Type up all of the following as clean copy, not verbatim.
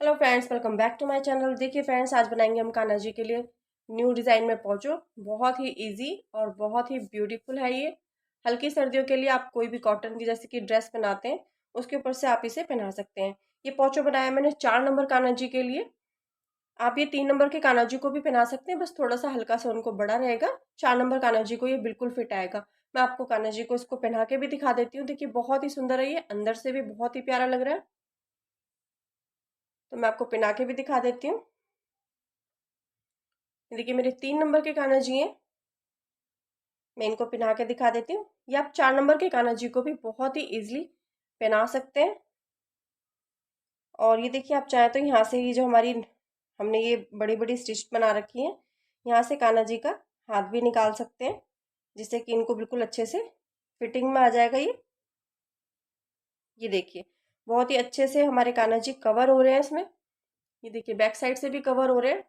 Hello friends, welcome back to my channel. देखिए friends, आज बनाएंगे हम कान्हा जी के लिए न्यू डिज़ाइन में पोंचो। बहुत ही इजी और बहुत ही ब्यूटीफुल है ये। हल्की सर्दियों के लिए आप कोई भी कॉटन की जैसे कि ड्रेस पहनाते हैं उसके ऊपर से आप इसे पहना सकते हैं। ये पोंचो बनाया मैंने 4 नंबर कान्हा जी के लिए। आप ये 3 नंबर के कान्हा जी को भी पहना सकते हैं, बस थोड़ा सा हल्का सा उनको बड़ा रहेगा। 4 नंबर कान्हा जी को ये बिल्कुल फिट आएगा। मैं आपको कान्हा जी को इसको पहना के भी दिखा देती हूँ। देखिए बहुत ही सुंदर है ये, अंदर से भी बहुत ही प्यारा लग रहा है। तो मैं आपको पहना के भी दिखा देती हूँ। देखिए मेरे 3 नंबर के कान्हा जी हैं। मैं इनको पहना के दिखा देती हूँ। या आप 4 नंबर के कान्हा जी को भी बहुत ही इजीली पहना सकते हैं। और ये देखिए, आप चाहें तो यहाँ से ये जो हमारी हमने ये बड़ी बड़ी स्टिच बना रखी है, यहाँ से कान्हा जी का हाथ भी निकाल सकते हैं, जिससे कि इनको बिल्कुल अच्छे से फिटिंग में आ जाएगा। ये देखिए बहुत ही अच्छे से हमारे कान्हा जी कवर हो रहे हैं इसमें। ये देखिए बैक साइड से भी कवर हो रहे हैं।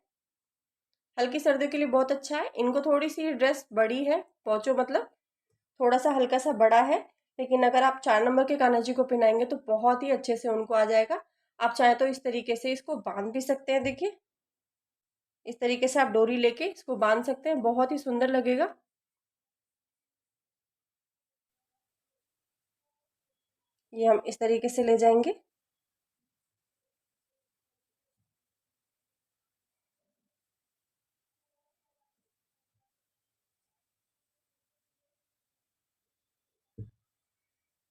हल्की सर्दियों के लिए बहुत अच्छा है। इनको थोड़ी सी ड्रेस बड़ी है, पोंचो मतलब थोड़ा सा हल्का सा बड़ा है, लेकिन अगर आप 4 नंबर के कान्हा जी को पहनाएंगे तो बहुत ही अच्छे से उनको आ जाएगा। आप चाहें तो इस तरीके से इसको बांध भी सकते हैं। देखिए इस तरीके से आप डोरी लेके इसको बांध सकते हैं, बहुत ही सुंदर लगेगा। ये हम इस तरीके से ले जाएंगे।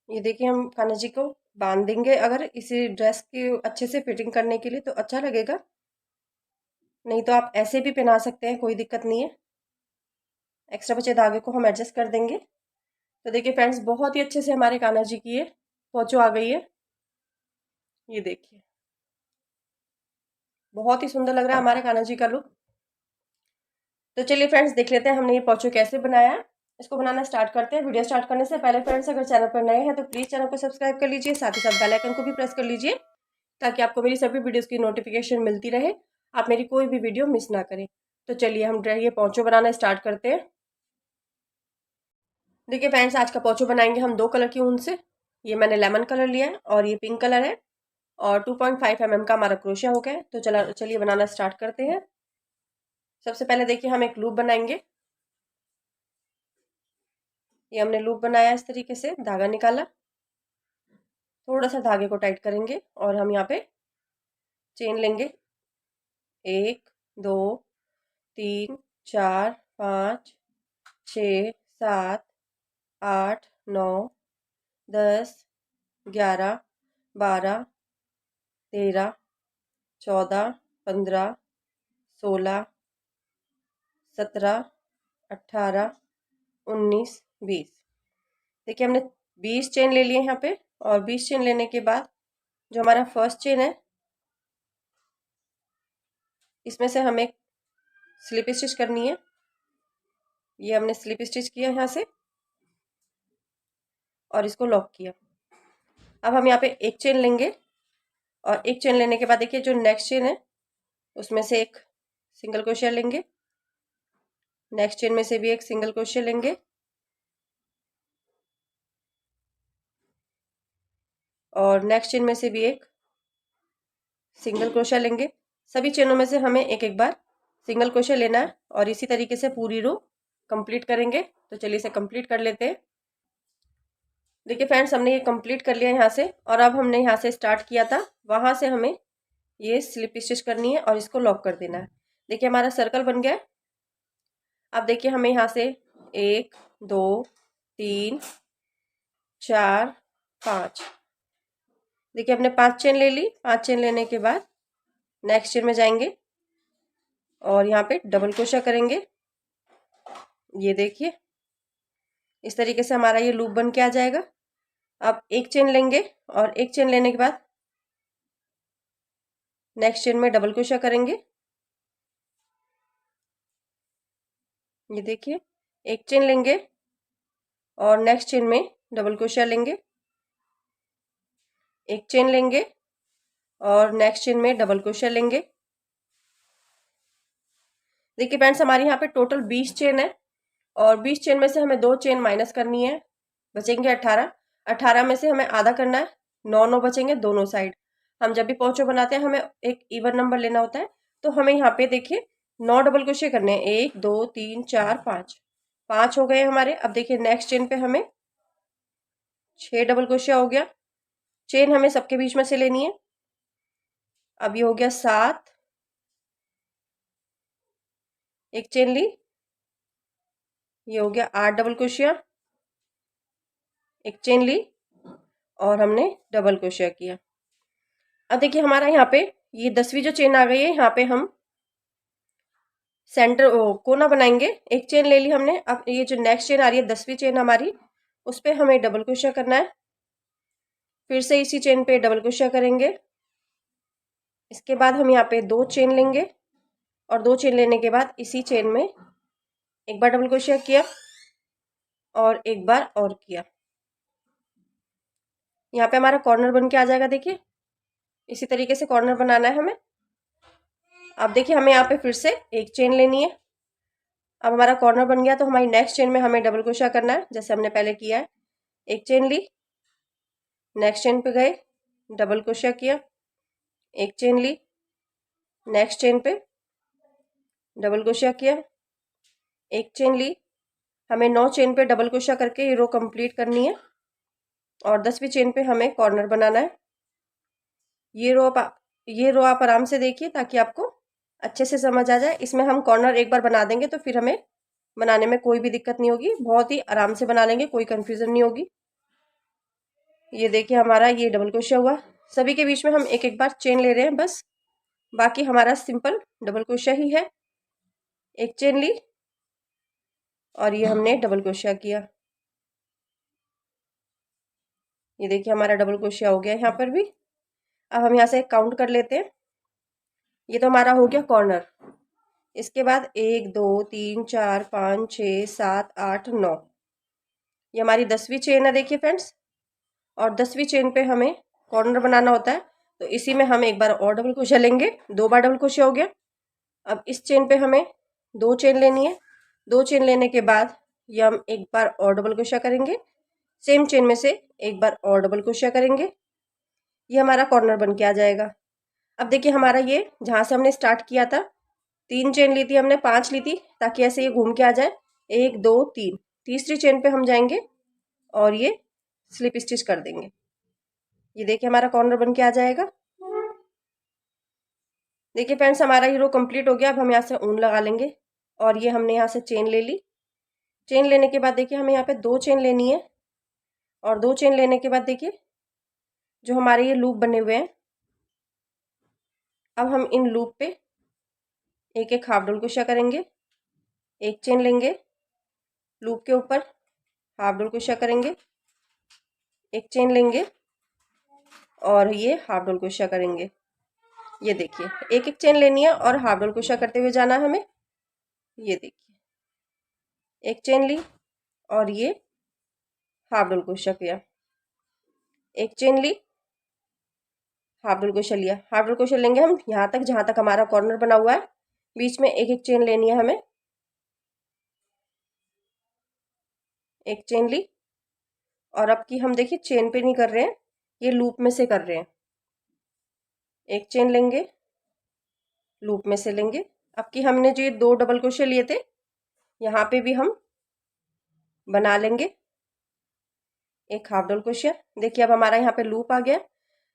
ये देखिए हम कान्हा जी को बांध देंगे। अगर इसी ड्रेस की अच्छे से फिटिंग करने के लिए तो अच्छा लगेगा, नहीं तो आप ऐसे भी पहना सकते हैं, कोई दिक्कत नहीं है। एक्स्ट्रा बचे धागे को हम एडजस्ट कर देंगे। तो देखिए फ्रेंड्स, बहुत ही अच्छे से हमारे कान्हा जी की ये पोंचो आ गई है। ये देखिए बहुत ही सुंदर लग रहा है हमारे कान्हा जी का लुक। तो चलिए फ्रेंड्स, देख लेते हैं हमने ये पोंचो कैसे बनाया है। इसको बनाना स्टार्ट करते हैं। वीडियो स्टार्ट करने से पहले फ्रेंड्स, अगर चैनल पर नए हैं तो प्लीज़ चैनल को सब्सक्राइब कर लीजिए, साथ ही साथ बेल आइकन को भी प्रेस कर लीजिए, ताकि आपको मेरी सभी वीडियोस की नोटिफिकेशन मिलती रहे, आप मेरी कोई भी वीडियो मिस ना करें। तो चलिए हम ये पोंचो बनाना स्टार्ट करते हैं। देखिए फ्रेंड्स, आज का पोंचो बनाएंगे हम 2 कलर की ऊन से। ये मैंने लेमन कलर लिया है और ये पिंक कलर है, और 2.5 mm का हमारा क्रोशिया हो गया है। तो चलिए बनाना स्टार्ट करते हैं। सबसे पहले देखिए हम एक लूप बनाएंगे। ये हमने लूप बनाया, इस तरीके से धागा निकाला, थोड़ा सा धागे को टाइट करेंगे और हम यहाँ पे चेन लेंगे। 1 2 3 4 5 6 7 8 9 10 11 12 13 14 15 16 17 18 19 20। देखिए हमने 20 चेन ले लिए यहाँ पे, और 20 चेन लेने के बाद जो हमारा फर्स्ट चेन है, इसमें से हमें स्लिप स्टिच करनी है। ये हमने स्लिप स्टिच किया यहाँ से और इसको लॉक किया। अब हम यहाँ पे एक चेन लेंगे, और एक चेन लेने के बाद देखिए जो नेक्स्ट चेन है उसमें से एक सिंगल क्रोशिया लेंगे, नेक्स्ट चेन में से भी एक सिंगल क्रोशिया लेंगे, और नेक्स्ट चेन में से भी एक सिंगल क्रोशिया लेंगे। सभी चेनों में से हमें एक एक बार सिंगल क्रोशिया लेना है, और इसी तरीके से पूरी रो कंप्लीट करेंगे। तो चलिए इसे कंप्लीट कर लेते हैं। देखिए फ्रेंड्स, हमने ये कंप्लीट कर लिया यहाँ से, और अब हमने यहाँ से स्टार्ट किया था वहां से हमें ये स्लिप स्टिच करनी है और इसको लॉक कर देना है। देखिए हमारा सर्कल बन गया है। अब देखिए हमें यहाँ से 1 2 3 4 5, देखिए हमने 5 चेन ले ली। 5 चेन लेने के बाद नेक्स्ट चेन में जाएंगे और यहाँ पे डबल क्रोशिया करेंगे। ये देखिए इस तरीके से हमारा ये लूप बन के आ जाएगा। अब एक चेन लेंगे, और एक चेन लेने के बाद नेक्स्ट चेन में डबल क्रोशिया करेंगे। ये देखिए एक चेन लेंगे और नेक्स्ट चेन में डबल क्रोशिया लेंगे, एक चेन लेंगे और नेक्स्ट चेन में डबल क्रोशिया लेंगे। देखिए फ्रेंड्स, हमारे यहाँ पे टोटल 20 चेन है, और 20 चेन में से हमें 2 चेन माइनस करनी है, बचेंगे 18। 18 में से हमें आधा करना है, 9 9 बचेंगे दोनों साइड। हम जब भी पाँचों बनाते हैं हमें एक इवन नंबर लेना होता है। तो हमें यहाँ पे देखिए 9 डबल क्रोशिया करने हैं, 1 2 3 4 5, 5 हो गए हमारे। अब देखिए नेक्स्ट चेन पे हमें 6 डबल क्रोशिया हो गया। चेन हमें सबके बीच में से लेनी है। अब ये हो गया 7, एक चेन ली। ये हो गया 8 डबल क्रोशिया, एक चेन ली और हमने डबल क्रोशिया किया। अब देखिए हमारा यहाँ पे ये 10वीं जो चेन आ गई है, यहाँ पे हम सेंटर कोना बनाएंगे। एक चेन ले ली हमने। अब ये जो नेक्स्ट चेन आ रही है 10वीं चेन हमारी, उस पर हमें डबल क्रोशिया करना है। फिर से इसी चेन पे डबल क्रोशिया करेंगे। इसके बाद हम यहाँ पे 2 चेन लेंगे और 2 चेन लेने के बाद इसी चेन में एक बार डबल क्रोशिया किया और एक बार और किया। यहाँ पे हमारा कॉर्नर बन के आ जाएगा। देखिए इसी तरीके से कॉर्नर बनाना है हमें। अब देखिए हमें यहाँ पे फिर से एक चेन लेनी है। अब हमारा कॉर्नर बन गया तो हमारी नेक्स्ट चेन में हमें डबल क्रोशिया करना है जैसे हमने पहले किया है। एक चेन ली, नेक्स्ट चेन पे गए, डबल क्रोशिया किया, एक चेन ली, नेक्स्ट चेन पे डबल क्रोशिया किया, एक चेन ली। हमें 9 चेन पे डबल क्रोशिया करके ये रो कंप्लीट करनी है और 10वीं चेन पे हमें कॉर्नर बनाना है। ये रो आप आराम से देखिए ताकि आपको अच्छे से समझ आ जाए। इसमें हम कॉर्नर एक बार बना देंगे तो फिर हमें बनाने में कोई भी दिक्कत नहीं होगी। बहुत ही आराम से बना लेंगे, कोई कंफ्यूजन नहीं होगी। ये देखिए हमारा ये डबल क्रोशिया हुआ। सभी के बीच में हम एक एक बार चेन ले रहे हैं बस, बाकी हमारा सिंपल डबल क्रोशिया ही है। एक चेन ली और ये हमने डबल क्रोशिया किया। ये देखिए हमारा डबल क्रोशिया हो गया यहाँ पर भी। अब हम यहाँ से काउंट कर लेते हैं। ये तो हमारा हो गया कॉर्नर। इसके बाद 1 2 3 4 5 6 7 8 9, ये हमारी 10वीं चेन है। देखिए फ्रेंड्स, और 10वीं चेन पे हमें कॉर्नर बनाना होता है तो इसी में हम एक बार और डबल क्रोशिया लेंगे। 2 बार डबल क्रोशिया हो गया। अब इस चेन पे हमें 2 चेन लेनी है। 2 चेन लेने के बाद ये हम एक बार और डबल क्रोशिया करेंगे। सेम चेन में से एक बार और डबल क्रोशिया करेंगे। ये हमारा कॉर्नर बन के आ जाएगा। अब देखिए हमारा ये जहाँ से हमने स्टार्ट किया था, 3 चेन ली थी हमने, 5 ली थी ताकि ऐसे ये घूम के आ जाए। 1 2 3, तीसरी चेन पे हम जाएंगे और ये स्लिप स्टिच कर देंगे। ये देखिए हमारा कॉर्नर बन के आ जाएगा। देखिए फ्रेंड्स हमारा ये रो कंप्लीट हो गया। अब हम यहाँ से ऊन लगा लेंगे और ये हमने यहाँ से चेन ले ली। चेन लेने के बाद देखिए हमें यहाँ पे 2 चेन लेनी है और 2 चेन लेने के बाद देखिए जो हमारे ये लूप बने हुए हैं, अब हम इन लूप पे एक एक हाफ डबल क्रोशिया करेंगे। एक चेन लेंगे, लूप के ऊपर हाफ डबल क्रोशिया करेंगे, एक चेन लेंगे और ये हाफ डबल क्रोशिया करेंगे। ये देखिए एक एक चेन लेनी है और हाफ डबल क्रोशिया करते हुए जाना है हमें। ये देखिए एक चेन ली और ये हाफ डबल क्रोशिया किया, एक चेन ली, हाफ डबल क्रोशिया लिया। हाफ डबल क्रोशिया लेंगे हम यहाँ तक जहाँ तक हमारा कॉर्नर बना हुआ है। बीच में एक एक चेन लेनी है हमें। एक चेन ली और अब की हम देखिए चेन पे नहीं कर रहे हैं, ये लूप में से कर रहे हैं। एक चेन लेंगे, लूप में से लेंगे। अब की हमने जो ये 2 डबल क्रोशिया लिए थे यहाँ पे भी हम बना लेंगे एक हाफ डबल क्रोशिया। देखिए अब हमारा यहाँ पे लूप आ गया।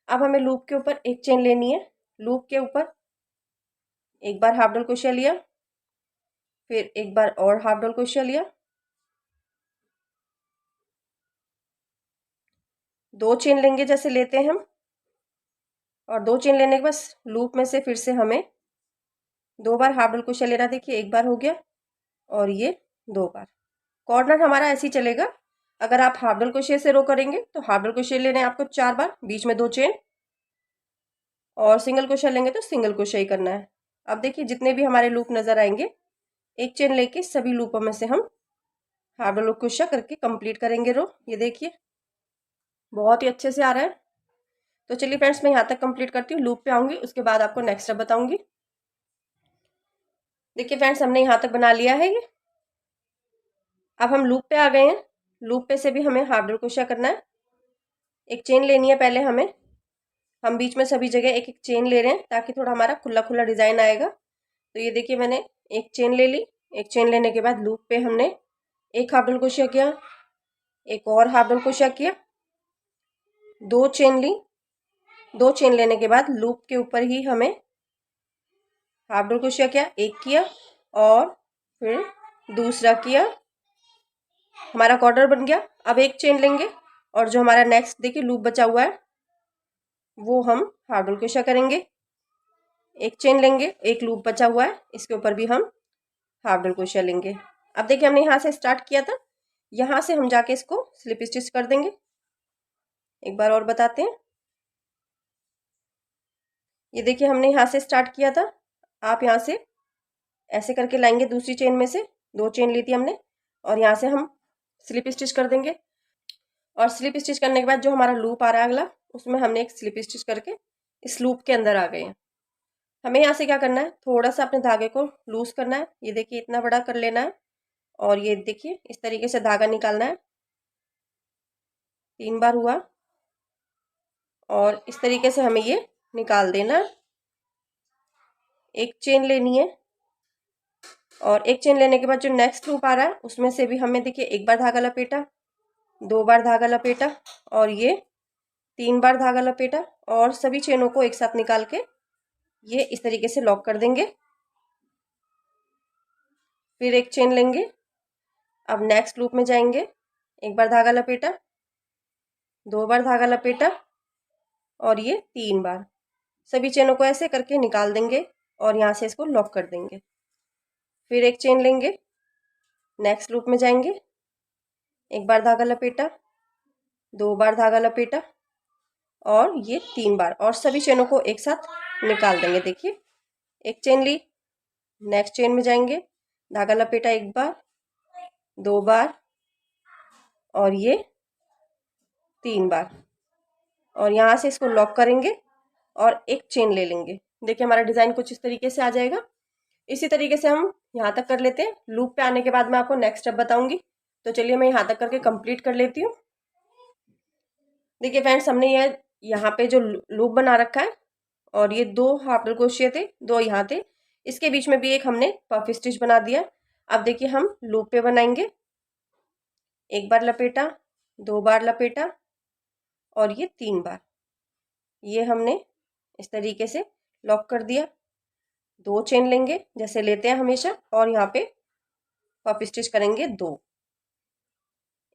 अब हमें लूप के ऊपर एक चेन लेनी है। लूप के ऊपर एक बार हाफ डबल क्रोशिया लिया, फिर एक बार और हाफ डबल क्रोशिया लिया, 2 चेन लेंगे जैसे लेते हैं हम, और 2 चेन लेने के बाद लूप में से फिर से हमें 2 बार हाफ डबल क्रोशिया लेना। देखिए एक बार हो गया और ये 2 बार। कॉर्नर हमारा ऐसे ही चलेगा। अगर आप हाफ डबल क्रोशिया से रो करेंगे तो हाफ डबल क्रोशिया लेने हैं आपको 4 बार, बीच में 2 चेन, और सिंगल क्रोशिया लेंगे तो सिंगल क्रोशिया ही करना है। अब देखिए जितने भी हमारे लूप नजर आएंगे, एक चेन लेके सभी लूपों में से हम हाफ डबल क्रोशिया करके कंप्लीट करेंगे रो। ये देखिए बहुत ही अच्छे से आ रहा है। तो चलिए फ्रेंड्स मैं यहाँ तक कंप्लीट करती हूँ, लूप पे आऊंगी उसके बाद आपको नेक्स्ट स्टेप बताऊंगी। देखिए फ्रेंड्स हमने यहाँ तक बना लिया है ये। अब हम लूप पे आ गए हैं। लूप पे से भी हमें हाफ डबल क्रोशिया करना है। एक चेन लेनी है पहले हमें, हम बीच में सभी जगह एक एक चेन ले रहे हैं ताकि थोड़ा हमारा खुला खुला डिज़ाइन आएगा। तो ये देखिए मैंने एक चेन ले ली। एक चेन लेने के बाद लूप पे हमने एक हाफ डबल क्रोशिया किया, एक और हाफ डबल क्रोशिया किया, 2 चेन ली। 2 चेन लेने के बाद लूप के ऊपर ही हमें हाफ डबल क्रोशिया किया, एक किया और फिर दूसरा किया। हमारा कॉर्नर बन गया। अब एक चेन लेंगे और जो हमारा नेक्स्ट देखिए लूप बचा हुआ है वो हम हाफ डबल क्रोशिया करेंगे। एक चेन लेंगे, एक लूप बचा हुआ है, इसके ऊपर भी हम हाफ डबल क्रोशिया लेंगे। अब देखिए हमने यहाँ से स्टार्ट किया था, यहाँ से हम जाके इसको स्लिप स्टिच कर देंगे। एक बार और बताते हैं। ये देखिए हमने यहाँ से स्टार्ट किया था, आप यहाँ से ऐसे करके लाएंगे दूसरी चेन में से, 2 चेन ली थी हमने और यहाँ से हम स्लिप स्टिच कर देंगे। और स्लिप स्टिच करने के बाद जो हमारा लूप आ रहा है अगला, उसमें हमने एक स्लिप स्टिच करके इस लूप के अंदर आ गए हैं। हमें यहाँ से क्या करना है, थोड़ा सा अपने धागे को लूज करना है। ये देखिए इतना बड़ा कर लेना है और ये देखिए इस तरीके से धागा निकालना है। 3 बार हुआ और इस तरीके से हमें ये निकाल देना है। एक चेन लेनी है और एक चेन लेने के बाद जो नेक्स्ट लूप आ रहा है उसमें से भी हमें देखिए एक बार धागा लपेटा, 2 बार धागा लपेटा और ये 3 बार धागा लपेटा और सभी चेनों को एक साथ निकाल के ये इस तरीके से लॉक कर देंगे। फिर एक चेन लेंगे। अब नेक्स्ट लूप में जाएंगे, एक बार धागा लपेटा, 2 बार धागा लपेटा और ये 3 बार। सभी चेनों को ऐसे करके निकाल देंगे और यहाँ से इसको लॉक कर देंगे। फिर एक चेन लेंगे, नेक्स्ट लूप में जाएंगे, एक बार धागा लपेटा, 2 बार धागा लपेटा और ये 3 बार और सभी चेनों को एक साथ निकाल देंगे। देखिए एक चेन ली, नेक्स्ट चेन में जाएंगे, धागा लपेटा 1 बार, 2 बार और ये 3 बार और यहाँ से इसको लॉक करेंगे और एक चेन ले लेंगे। देखिए हमारा डिज़ाइन कुछ इस तरीके से आ जाएगा। इसी तरीके से हम यहाँ तक कर लेते हैं। लूप पे आने के बाद मैं आपको नेक्स्ट स्टेप बताऊंगी। तो चलिए मैं यहाँ तक करके कंप्लीट कर लेती हूँ। देखिए फ्रेंड्स हमने ये यहाँ पे जो लूप बना रखा है और ये 2 हाफ डबल क्रोशिया थे, 2 यहाँ थे, इसके बीच में भी एक हमने पफ स्टिच बना दिया। अब देखिए हम लूप पे बनाएंगे, एक बार लपेटा, 2 बार लपेटा और ये 3 बार। ये हमने इस तरीके से लॉक कर दिया। 2 चेन लेंगे जैसे लेते हैं हमेशा और यहाँ पे पफ स्टिच करेंगे 2।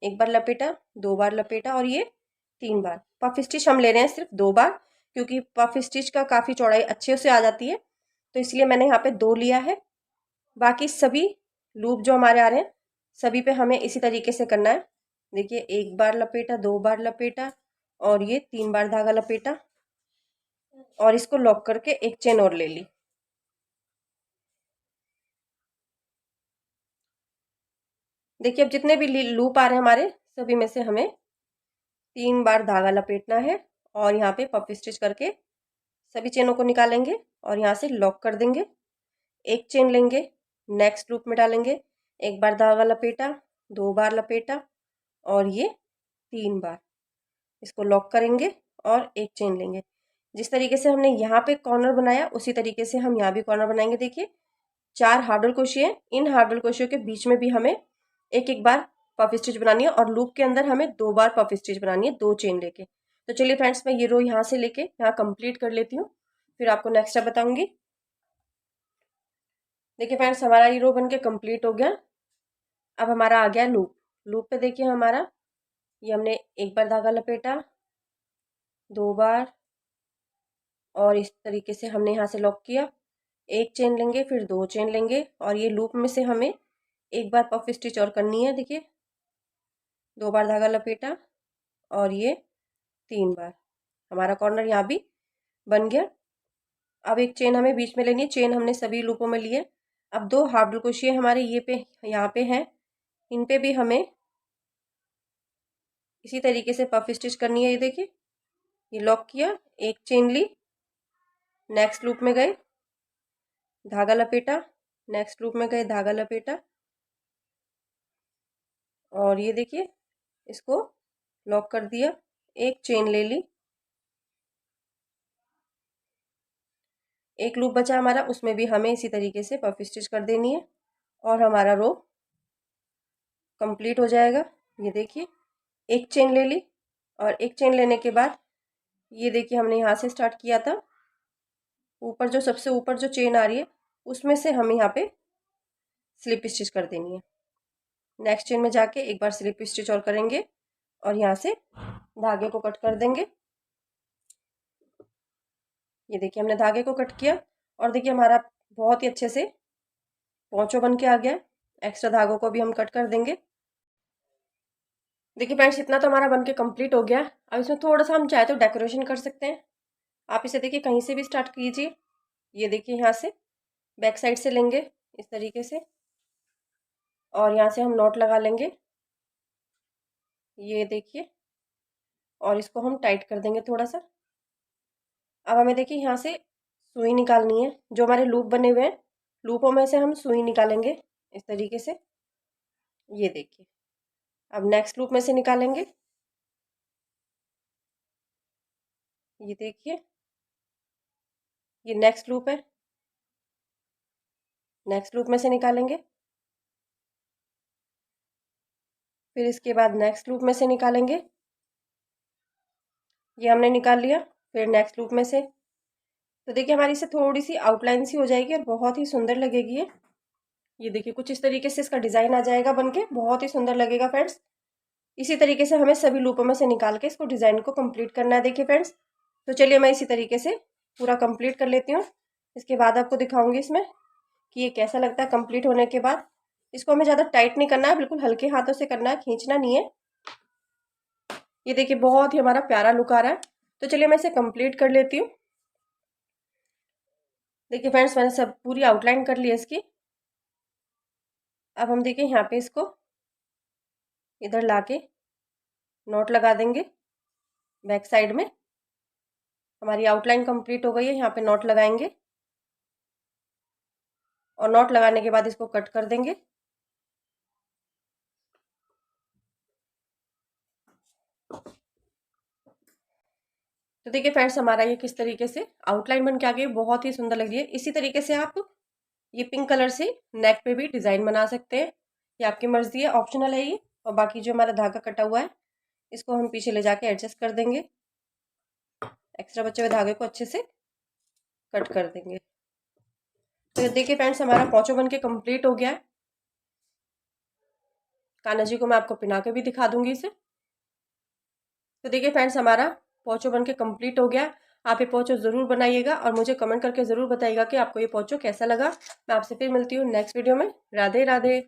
एक बार लपेटा, 2 बार लपेटा और ये 3 बार। पफ स्टिच हम ले रहे हैं सिर्फ 2 बार क्योंकि पफ स्टिच का काफ़ी चौड़ाई अच्छे से आ जाती है, तो इसलिए मैंने यहाँ पे 2 लिया है। बाकी सभी लूप जो हमारे आ रहे हैं सभी पे हमें इसी तरीके से करना है। देखिए एक बार लपेटा, 2 बार लपेटा और ये 3 बार धागा लपेटा और इसको लॉक करके एक चेन और ले ली। देखिए अब जितने भी लूप आ रहे हैं हमारे सभी में से हमें 3 बार धागा लपेटना है और यहाँ पे पफ स्टिच करके सभी चेनों को निकालेंगे और यहाँ से लॉक कर देंगे। एक चेन लेंगे, नेक्स्ट लूप में डालेंगे, एक बार धागा लपेटा, 2 बार लपेटा और ये 3 बार। इसको लॉक करेंगे और एक चेन लेंगे। जिस तरीके से हमने यहाँ पे कॉर्नर बनाया उसी तरीके से हम यहाँ भी कॉर्नर बनाएंगे। देखिए 4 हाफ डबल क्रोशिया हैं, इन हाफ डबल क्रोशिया के बीच में भी हमें एक एक बार पफ स्टिच बनानी है और लूप के अंदर हमें 2 बार पफ स्टिच बनानी है, 2 चेन लेके। तो चलिए फ्रेंड्स मैं ये रो यहाँ से लेके यहाँ कंप्लीट कर लेती हूँ, फिर आपको नेक्स्ट स्टेप बताऊंगी। देखिए फ्रेंड्स हमारा ये रो बन के कम्प्लीट हो गया। अब हमारा आ गया लूप। लूप पे देखिए हमारा ये हमने एक बार धागा लपेटा, 2 बार और इस तरीके से हमने यहाँ से लॉक किया। एक चेन लेंगे, फिर 2 चेन लेंगे और ये लूप में से हमें एक बार पफ स्टिच और करनी है। देखिए 2 बार धागा लपेटा और ये 3 बार। हमारा कॉर्नर यहाँ भी बन गया। अब एक चेन हमें बीच में लेनी है। चेन हमने सभी लूपों में लिए। अब 2 हाफ डबल क्रोशिया हमारे ये पे यहाँ पे हैं, इन पे भी हमें इसी तरीके से पफ स्टिच करनी है। ये देखिए ये लॉक किया, एक चेन ली, नेक्स्ट लूप में गए, धागा लपेटा, नेक्स्ट लूप में गए, धागा लपेटा और ये देखिए इसको लॉक कर दिया। एक चेन ले ली, एक लूप बचा हमारा, उसमें भी हमें इसी तरीके से पफ स्टिच कर देनी है और हमारा रो कंप्लीट हो जाएगा। ये देखिए, एक चेन ले ली और एक चेन लेने के बाद ये देखिए हमने यहाँ से स्टार्ट किया था, ऊपर जो सबसे ऊपर जो चेन आ रही है उसमें से हमें यहाँ पे स्लिप स्टिच कर देनी है। नेक्स्ट चेन में जाके एक बार स्लिप स्टिच और करेंगे और यहाँ से धागे को कट कर देंगे। ये देखिए हमने धागे को कट किया और देखिए हमारा बहुत ही अच्छे से पोंचो बन के आ गया। एक्स्ट्रा धागों को भी हम कट कर देंगे। देखिए फ्रेंड्स, इतना तो हमारा बनके कंप्लीट हो गया। अब इसमें थोड़ा सा हम चाहे तो डेकोरेशन कर सकते हैं। आप इसे देखिए कहीं से भी स्टार्ट कीजिए। ये देखिए यहाँ से बैक साइड से लेंगे इस तरीके से और यहाँ से हम नॉट लगा लेंगे। ये देखिए, और इसको हम टाइट कर देंगे थोड़ा सा। अब हमें देखिए यहाँ से सुई निकालनी है। जो हमारे लूप बने हुए हैं, लूपों में से हम सुई निकालेंगे इस तरीके से। ये देखिए, अब नेक्स्ट लूप में से निकालेंगे। ये देखिए, ये नेक्स्ट लूप है, नेक्स्ट लूप में से निकालेंगे। फिर इसके बाद नेक्स्ट लूप में से निकालेंगे। ये हमने निकाल लिया। फिर नेक्स्ट लूप में से, तो देखिए हमारी इसे थोड़ी सी आउटलाइन सी हो जाएगी और बहुत ही सुंदर लगेगी ये देखिए कुछ इस तरीके से इसका डिज़ाइन आ जाएगा बनके, बहुत ही सुंदर लगेगा फ्रेंड्स। इसी तरीके से हमें सभी लूपों में से निकाल के इसको डिज़ाइन को कंप्लीट करना है। देखिए फ्रेंड्स, तो चलिए मैं इसी तरीके से पूरा कंप्लीट कर लेती हूँ। इसके बाद आपको दिखाऊंगी इसमें कि ये कैसा लगता है कंप्लीट होने के बाद। इसको हमें ज़्यादा टाइट नहीं करना है, बिल्कुल हल्के हाथों से करना है, खींचना नहीं है। ये देखिए बहुत ही हमारा प्यारा लुक आ रहा है। तो चलिए मैं इसे कंप्लीट कर लेती हूँ। देखिए फ्रेंड्स, मैंने सब पूरी आउटलाइन कर ली है इसकी। अब हम देखिए यहाँ पे इसको इधर लाके नॉट लगा देंगे बैक साइड में। हमारी आउटलाइन कंप्लीट हो गई है। यहाँ पे नॉट लगाएंगे और नॉट लगाने के बाद इसको कट कर देंगे। तो देखिए फ्रेंड्स, हमारा ये किस तरीके से आउटलाइन बन के आ गई, बहुत ही सुंदर लग रही है। इसी तरीके से आप ये पिंक कलर से नेक पे भी डिज़ाइन बना सकते हैं, ये आपकी मर्जी है, ऑप्शनल है ये। और बाकी जो हमारा धागा कटा हुआ है इसको हम पीछे ले जाके एडजस्ट कर देंगे। एक्स्ट्रा बचे हुए धागे को अच्छे से कट कर देंगे। तो देखिए फ्रेंड्स, हमारा पोंचो बन के कंप्लीट हो गया है। कान्हा जी को मैं आपको पिना के भी दिखा दूंगी इसे। तो देखिए फ्रेंड्स, हमारा पोंचो बन के कंप्लीट हो गया। आप ये पोंचो ज़रूर बनाइएगा और मुझे कमेंट करके ज़रूर बताइएगा कि आपको ये पोंचो कैसा लगा। मैं आपसे फिर मिलती हूँ नेक्स्ट वीडियो में। राधे राधे।